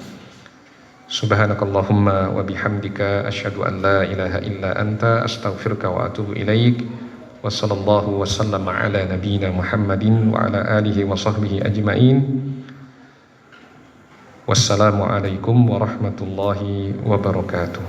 Subhanakallahumma wa bihamdika asyhadu an la ilaha illa anta astaghfiruka wa atubu ilaik. Wa sallallahu wa sallama ala nabiyyina Muhammadin wa ala alihi wa sahbihi ajma'in. Wassalamu alaikum warahmatullahi wabarakatuh.